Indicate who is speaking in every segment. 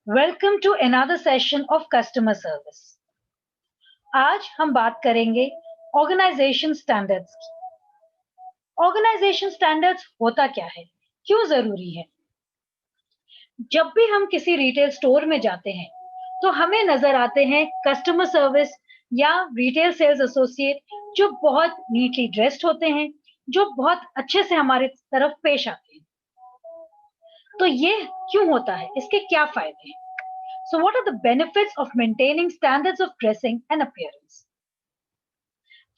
Speaker 1: Welcome to another session of customer service. आज हम बात करेंगे ऑर्गेनाइजेशन स्टैंडर्ड्स की। ऑर्गेनाइजेशन स्टैंडर्ड्स होता क्या है, क्यों जरूरी है? जब भी हम किसी रिटेल स्टोर में जाते हैं तो हमें नजर आते हैं कस्टमर सर्विस या रिटेल सेल्स एसोसिएट जो बहुत नीटली ड्रेस्ड होते हैं, जो बहुत अच्छे से हमारे तरफ पेश आते हैं। तो ये क्यों होता है, इसके क्या फायदे हैं? So what are the benefits of maintaining standards of dressing and appearance?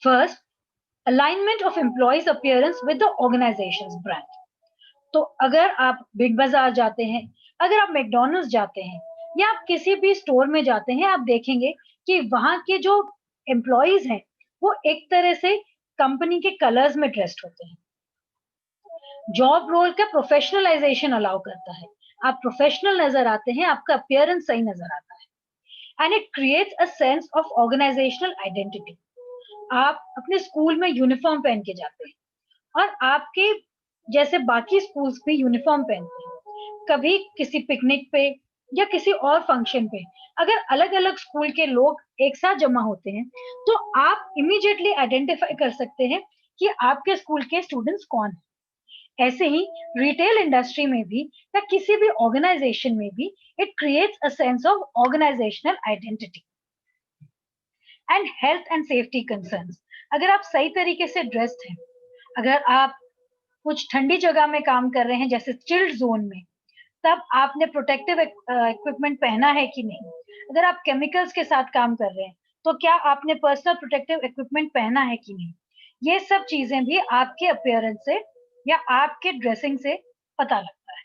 Speaker 1: First, alignment of employees' appearance with the organization's brand. तो अगर आप बिग बाजार जाते हैं, अगर आप मैकडॉनल्ड्स जाते हैं या आप किसी भी स्टोर में जाते हैं, आप देखेंगे कि वहां के जो एम्प्लॉयज हैं वो एक तरह से कंपनी के कलर्स में ड्रेस्ड होते हैं। जॉब रोल का प्रोफेशनलाइजेशन अलाउ करता है। आप प्रोफेशनल नजर आते हैं, आपका अपीयरेंस सही नजर आता है। And it creates a sense of organisational identity. आप अपने स्कूल में यूनिफॉर्म पहन के जाते हैं और आपके जैसे बाकी स्कूल्स में यूनिफॉर्म पहनते हैं। कभी किसी पिकनिक पे या किसी और फंक्शन पे अगर अलग अलग स्कूल के लोग एक साथ जमा होते हैं तो आप इमीडिएटली आइडेंटिफाई कर सकते हैं कि आपके स्कूल के स्टूडेंट्स कौन हैं। ऐसे ही रिटेल इंडस्ट्री में भी या किसी भी ऑर्गेनाइजेशन में भी it creates a sense of organisational identity. And health and safety concerns. अगर आप सही तरीके से ड्रेस्ड हैं, अगर आप कुछ ठंडी जगह में काम कर रहे हैं जैसे चिल्ड जोन में, तब आपने प्रोटेक्टिव इक्विपमेंट पहना है कि नहीं? अगर आप केमिकल्स के साथ काम कर रहे हैं तो क्या आपने पर्सनल प्रोटेक्टिव इक्विपमेंट पहना है कि नहीं? ये सब चीजें भी आपके अपीयरेंस से या आपके ड्रेसिंग से पता लगता है।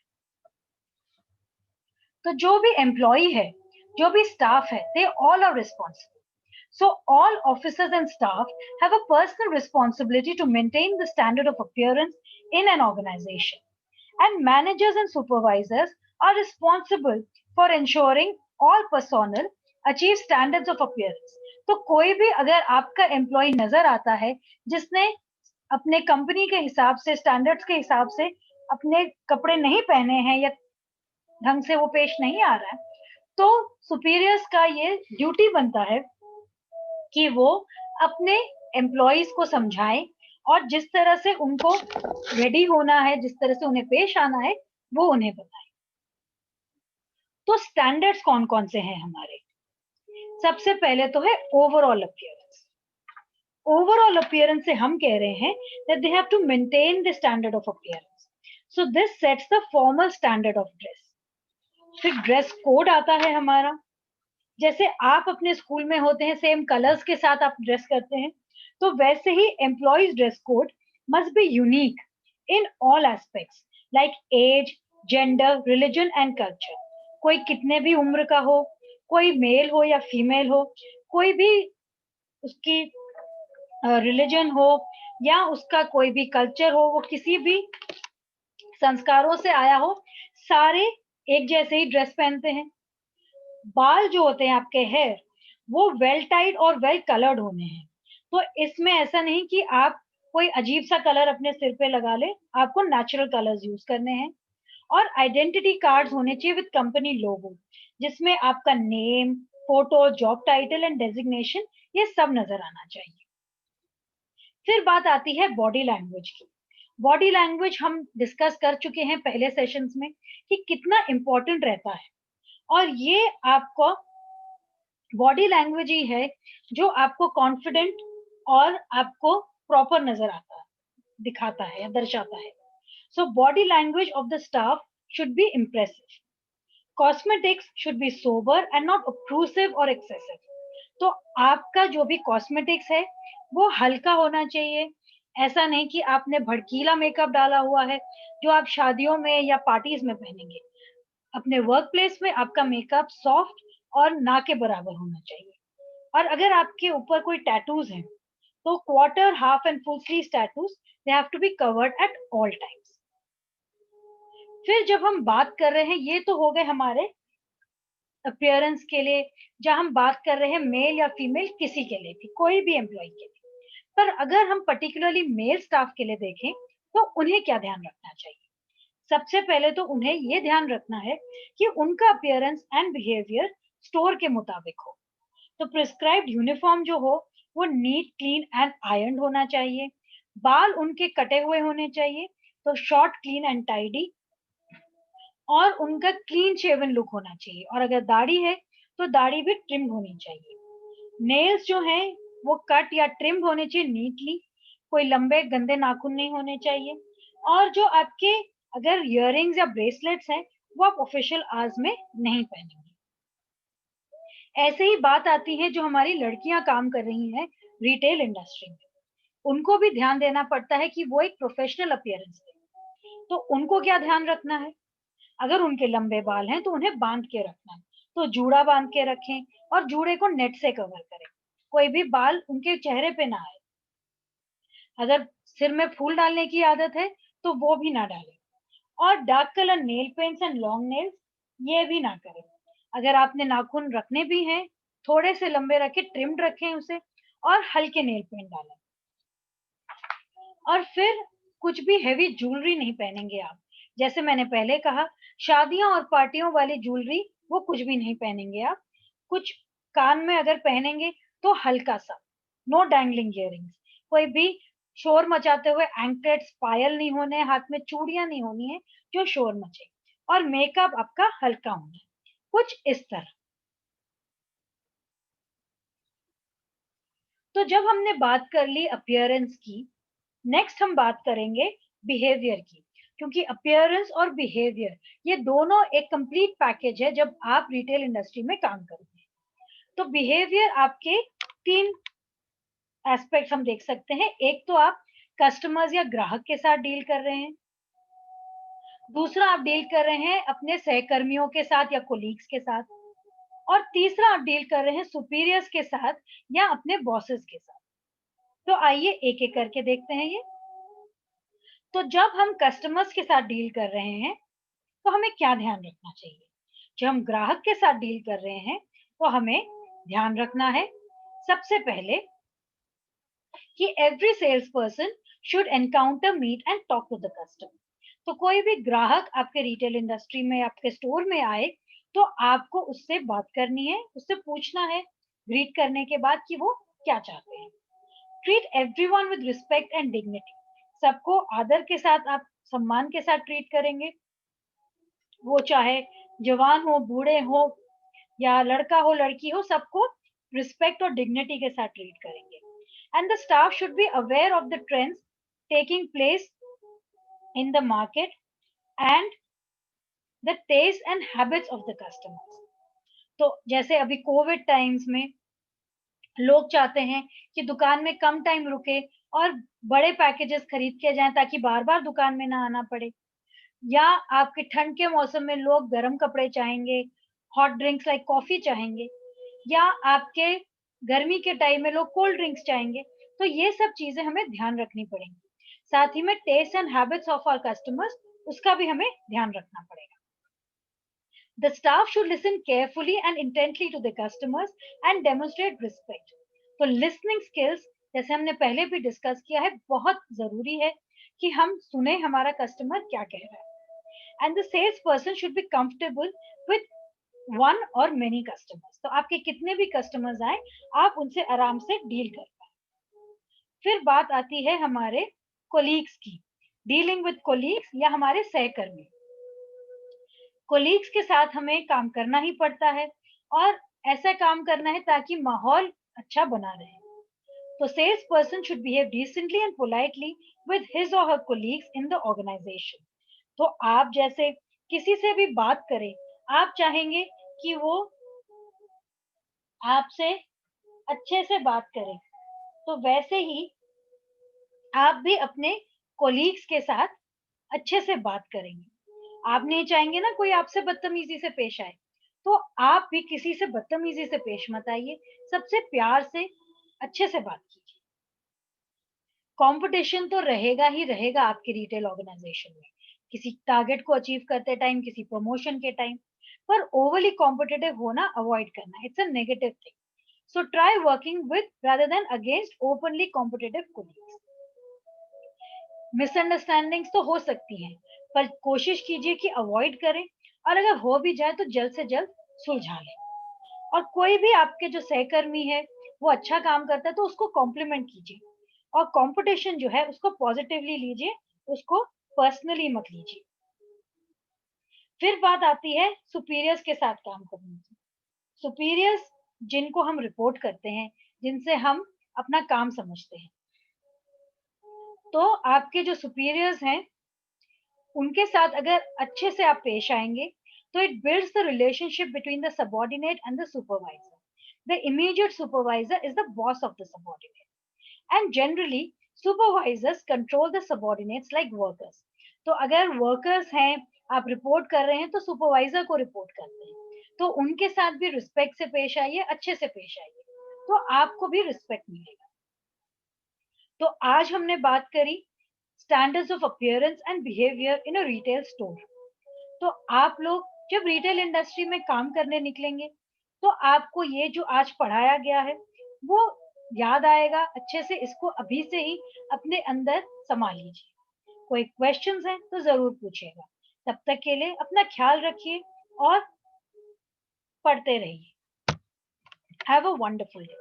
Speaker 1: तो जो भी एम्प्लॉय है, जो भी स्टाफ है, they all are responsible. So all officers and staff have a personal responsibility to maintain the standard of appearance in an organization. And managers and supervisors are responsible for ensuring all personnel achieve standards of appearance. तो कोई भी अगर आपका employ नजर आता है जिसने अपने कंपनी के हिसाब से, स्टैंडर्ड्स के हिसाब से अपने कपड़े नहीं पहने हैं या ढंग से वो पेश नहीं आ रहा है, तो सुपीरियर्स का ये ड्यूटी बनता है कि वो अपने एम्प्लॉयज को समझाएं और जिस तरह से उनको रेडी होना है, जिस तरह से उन्हें पेश आना है, वो उन्हें बताएं। तो स्टैंडर्ड्स कौन कौन से हैं हमारे? सबसे पहले तो है ओवरऑल अपीयरेंस। ओवरऑल अपीयरेंस से हम कह रहे हैं that they have to maintain the standard of appearance. So this sets the formal standard of dress. फिर ड्रेस कोड आता है हमारा। जैसे आप अपने स्कूल में होते हैं, सेम कलर्स के साथ आप ड्रेस करते हैं, तो वैसे ही employees dress code must be unique in all aspects like age, gender, religion and culture. कोई कितने भी उम्र का हो, कोई मेल हो या फीमेल हो, कोई भी उसकी रिलीजन हो या उसका कोई भी कल्चर हो, वो किसी भी संस्कारों से आया हो, सारे एक जैसे ही ड्रेस पहनते हैं। बाल जो होते हैं आपके हेयर, वो वेल टाइड और वेल कलर्ड होने हैं। तो इसमें ऐसा नहीं कि आप कोई अजीब सा कलर अपने सिर पे लगा ले, आपको नेचुरल कलर्स यूज करने हैं। और आइडेंटिटी कार्ड्स होने चाहिए विद कंपनी लोगो, जिसमें आपका name, photo, job title and designation, ये सब नजर आना चाहिए। फिर बात आती है बॉडी लैंग्वेज की। बॉडी लैंग्वेज हम डिस्कस कर चुके हैं पहले सेशंस में कि कितना इंपॉर्टेंट रहता है। और ये आपको बॉडी लैंग्वेज ही है जो आपको कॉन्फिडेंट और आपको प्रॉपर नजर आता है, दिखाता है, दर्शाता है। So body language of the staff should be impressive. Cosmetics should be sober and not obtrusive और एक्सेसिव। तो आपका जो भी कॉस्मेटिक्स है वो हल्का होना चाहिए। ऐसा नहीं कि आपने भड़कीला मेकअप डाला हुआ है जो आप शादियों में या पार्टीज में पहनेंगे। अपने वर्क प्लेस में आपका मेकअप सॉफ्ट और ना के बराबर होना चाहिए। और अगर आपके ऊपर कोई टैटूज हैं तो quarter, half and full sleeve tattoos they have to be covered at all times. फिर जब हम बात कर रहे हैं, ये तो हो गए हमारे अपीयरेंस के लिए, जहां हम बात कर रहे हैं मेल या फीमेल किसी के लिए भी, कोई भी एम्प्लॉय के लिए। पर अगर हम पर्टिकुलरली मेल स्टाफ के लिए देखें तो उन्हें क्या ध्यान रखना चाहिए? सबसे पहले तो उन्हें ये ध्यान रखना है कि उनका अपीयरेंस एंड बिहेवियर स्टोर के मुताबिक हो। तो प्रिस्क्राइब्ड यूनिफॉर्म जो हो वो नीट, क्लीन एंड आयरन होना चाहिए। बाल उनके कटे हुए होने चाहिए, तो शॉर्ट, क्लीन एंड टाइडी, और उनका क्लीन शेवन लुक होना चाहिए। और अगर दाढ़ी है तो दाढ़ी भी ट्रिम्ड होनी चाहिए। नेल्स जो हैं वो कट या ट्रिम्ड होने चाहिए नीटली, कोई लंबे गंदे नाखून नहीं होने चाहिए। और जो आपके अगर इयररिंग्स या ब्रेसलेट्स हैं वो आप ऑफिशियल आवर्स में नहीं पहनेंगे। ऐसे ही बात आती है जो हमारी लड़कियां काम कर रही हैं रिटेल इंडस्ट्री में, उनको भी ध्यान देना पड़ता है कि वो एक प्रोफेशनल अपीयरेंस दें। तो उनको क्या ध्यान रखना है? अगर उनके लंबे बाल हैं तो उन्हें बांध के रखना है, तो जूड़ा बांध के रखें और जूड़े को नेट से कवर करें, कोई भी बाल उनके चेहरे पे ना आए। अगर सिर में फूल डालने की आदत है तो वो भी ना डालें। और dark colour nail paints and long nails ये भी ना करें। अगर आपने नाखून रखने भी हैं, थोड़े से लंबे रखें, ट्रिम्ड रखें उसे, और हल्के नेल पेंट डालें। और फिर कुछ भी हेवी ज्वेलरी नहीं पहनेंगे आप। जैसे मैंने पहले कहा, शादियों और पार्टियों वाली ज्वेलरी वो कुछ भी नहीं पहनेंगे आप। कुछ कान में अगर पहनेंगे तो हल्का सा, नो डैंगलिंग इयररिंग्स, कोई भी शोर मचाते हुए एंकलेट्स, पायल नहीं होने, हाथ में चूड़ियां नहीं होनी है जो शोर मचे। और मेकअप आपका हल्का होना है, कुछ इस तरह। तो जब हमने बात कर ली अपीयरेंस की, नेक्स्ट हम बात करेंगे बिहेवियर की, क्योंकि अपीयरेंस और बिहेवियर ये दोनों एक कंप्लीट पैकेज है जब आप रिटेल इंडस्ट्री में काम करते हैं। तो बिहेवियर आपके तीन एस्पेक्ट्स हम देख सकते हैं। एक तो आप कस्टमर्स या ग्राहक के साथ डील कर रहे हैं, दूसरा आप डील कर रहे हैं अपने सहकर्मियों के साथ या कोलीग्स के साथ, और तीसरा आप डील कर रहे हैं सुपीरियर्स के साथ या अपने बॉसेस के साथ। तो आइए एक एक करके देखते हैं ये। तो जब हम कस्टमर्स के साथ डील कर रहे हैं तो हमें क्या ध्यान रखना चाहिए? जब हम ग्राहक के साथ डील कर रहे हैं तो हमें ध्यान रखना है सबसे पहले कि every sales person should encounter, meet and talk to the customer. तो कोई भी ग्राहक आपके रिटेल इंडस्ट्री में, आपके स्टोर में आए तो आपको उससे बात करनी है, उससे पूछना है ग्रीट करने के बाद कि वो क्या चाहते हैं। Treat everyone with respect and dignity, सबको आदर के साथ, आप सम्मान के साथ ट्रीट करेंगे। वो चाहे जवान हो, बूढ़े हो, या लड़का हो, लड़की हो, सबको रिस्पेक्ट और डिग्निटी के साथ ट्रीट करेंगे। And the staff should be aware of the trends taking place in the market and the taste and habits of the customers. तो जैसे अभी कोविड टाइम्स में लोग चाहते हैं कि दुकान में कम टाइम रुके और बड़े पैकेजेस खरीद के जाएं ताकि बार बार दुकान में ना आना पड़े। या आपके ठंड के मौसम में लोग गर्म कपड़े चाहेंगे, हॉट ड्रिंक्स लाइक कॉफी चाहेंगे, या आपके गर्मी के टाइम में लोग कोल्ड ड्रिंक्स चाहेंगे। तो ये सब चीजें हमें ध्यान रखनी पड़ेंगी। साथ ही में taste and habits of our customers, उसका भी हमें ध्यान रखना पड़ेगा। The staff should listen carefully and intently to the customers and demonstrate respect. तो listening skills, जैसे हमने पहले भी डिस्कस किया है, बहुत जरूरी है कि हम सुने हमारा कस्टमर क्या कह रहा है। And the sales person should be comfortable with one or many customers. तो आपके कितने भी कस्टमर्स आए, आप उनसे आराम से डील कर पाए। फिर बात आती है हमारे कोलीग्स की, डीलिंग विद कोलीग्स या हमारे सहकर्मी। कोलीग्स के साथ हमें काम करना ही पड़ता है, और ऐसा काम करना है ताकि माहौल अच्छा बना रहे। तो sales person should behave decently and politely with his or her colleagues in the organisation. तो आप जैसे किसी से भी बात करें, आप चाहेंगे कि वो आपसे अच्छे से बात करें, तो वैसे ही आप भी अपने कोलीग्स के साथ अच्छे से बात करेंगे। आप नहीं चाहेंगे ना कोई आपसे बदतमीजी से पेश आए, तो आप भी किसी से बदतमीजी से पेश मत आइए, सबसे प्यार से अच्छे से बात कीजिए। कंपटीशन तो रहेगा ही रहेगा आपके रिटेल ऑर्गेनाइजेशन में, किसी टारगेट को अचीव करते टाइम, किसी प्रमोशन के टाइम, पर ओवरली कॉम्पिटिटिव होना अवॉइड करना, it's a negative thing. So try working with rather than against openly competitive colleagues. Misunderstandings तो हो सकती हैं, पर कोशिश कीजिए कि अवॉइड करें, और अगर हो भी जाए तो जल्द से जल्द सुलझा लें। और कोई भी आपके जो सहकर्मी है वो अच्छा काम करता है तो उसको कॉम्प्लीमेंट कीजिए, और कंपटीशन जो है उसको पॉजिटिवली लीजिए, उसको पर्सनली मत लीजिए। फिर बात आती है सुपीरियर्स के साथ काम करने की। सुपीरियर्स जिनको हम रिपोर्ट करते हैं, जिनसे हम अपना काम समझते हैं, तो आपके जो सुपीरियर्स हैं उनके साथ अगर अच्छे से आप पेश आएंगे, तो it builds the relationship between the subordinate and the supervisor. The immediate supervisor is the boss of the subordinate, and generally supervisors control the subordinates like workers. तो अगर वर्कर्स हैं, आप रिपोर्ट कर रहे हैं तो सुपरवाइजर को रिपोर्ट करते हैं, तो उनके साथ भी रिस्पेक्ट से पेश आइए, अच्छे से पेश आइए, तो आपको भी रिस्पेक्ट मिलेगा। तो आज हमने बात करी standards of appearance and behaviour in a retail store. तो आप लोग जब रिटेल इंडस्ट्री में काम करने निकलेंगे, तो आपको ये जो आज पढ़ाया गया है वो याद आएगा अच्छे से। इसको अभी से ही अपने अंदर समा लीजिए। कोई क्वेश्चंस हैं तो जरूर पूछिएगा। तब तक के लिए अपना ख्याल रखिए और पढ़ते रहिए। Have a wonderful day.